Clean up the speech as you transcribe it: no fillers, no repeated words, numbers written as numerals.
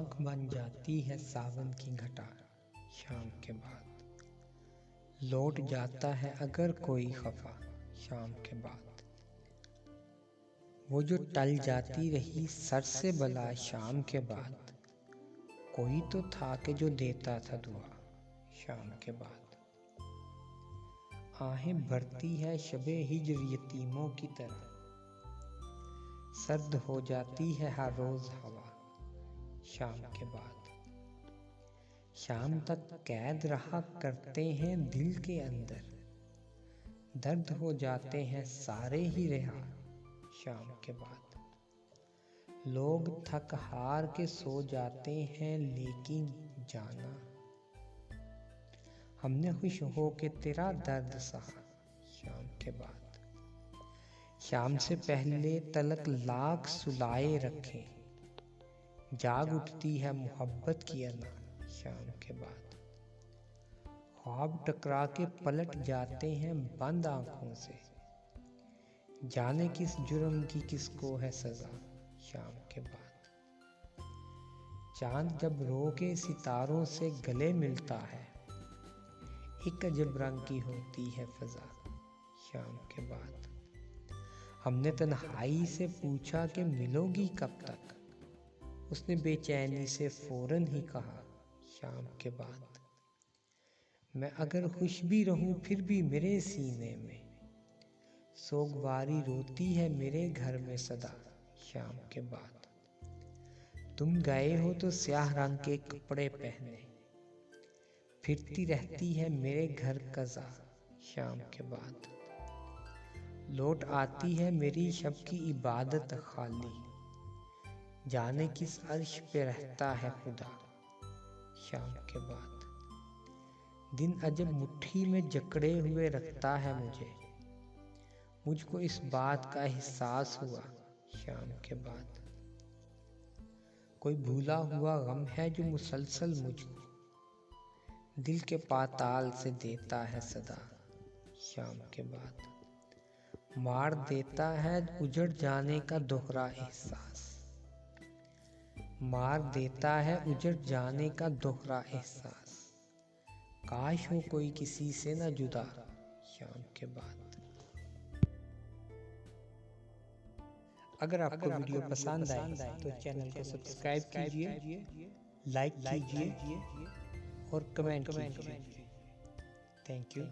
आँख बन जाती है सावन की घटा शाम के बाद। लौट जाता है अगर कोई खफा शाम के बाद। वो जो टल जाती रही सर से बला शाम के बाद, कोई तो था कि जो देता था दुआ शाम के बाद। आहें भरती है शबे हिज्र यतीमों की तरह, सर्द हो जाती है हर रोज हवा शाम के बाद। शाम तक कैद रहा करते हैं दिल के अंदर, दर्द हो जाते हैं सारे ही रिहा शाम के बाद। लोग थक हार के सो जाते हैं लेकिन जाना, हमने खुश हो के तेरा दर्द सहा शाम के बाद। शाम से पहले तलक लाख सुलाए रखे, जाग उठती है मोहब्बत की अना शाम के बाद। ख्वाब टकरा के पलट जाते हैं बंद आंखों से, जाने किस जुर्म की किसको है सजा शाम के बाद। चांद जब रो के सितारों से गले मिलता है, एक अजब रंग की होती है फजा शाम के बाद। हमने तन्हाई से पूछा कि मिलोगी कब तक, उसने बेचैनी से फौरन ही कहा शाम के बाद। मैं अगर खुश भी रहूं फिर भी मेरे सीने में, सोगवारी रोती है मेरे घर में सदा शाम के बाद। तुम गए हो तो स्याह रंग के कपड़े पहने, फिरती रहती है मेरे घर कज़ा शाम के बाद। लौट आती है मेरी शब की इबादत खाली, जाने किस अर्श पे रहता है खुदा शाम के बाद। दिन अजब मुट्ठी में जकड़े हुए रखता है मुझे, मुझको इस बात का एहसास हुआ शाम के बाद। कोई भूला हुआ गम है जो मुसलसल मुझको दिल के पाताल से देता है सदा शाम के बाद। मार देता है उजड़ जाने का दोहरा एहसास, मार देता है उजड़ जाने का दोहरा एहसास। काश हो कोई किसी से न जुदा शाम के बाद। अगर आपको वीडियो पसंद आए तो चैनल को सब्सक्राइब कीजिए, लाइक कीजिए और कमेंट कीजिए। Thank you.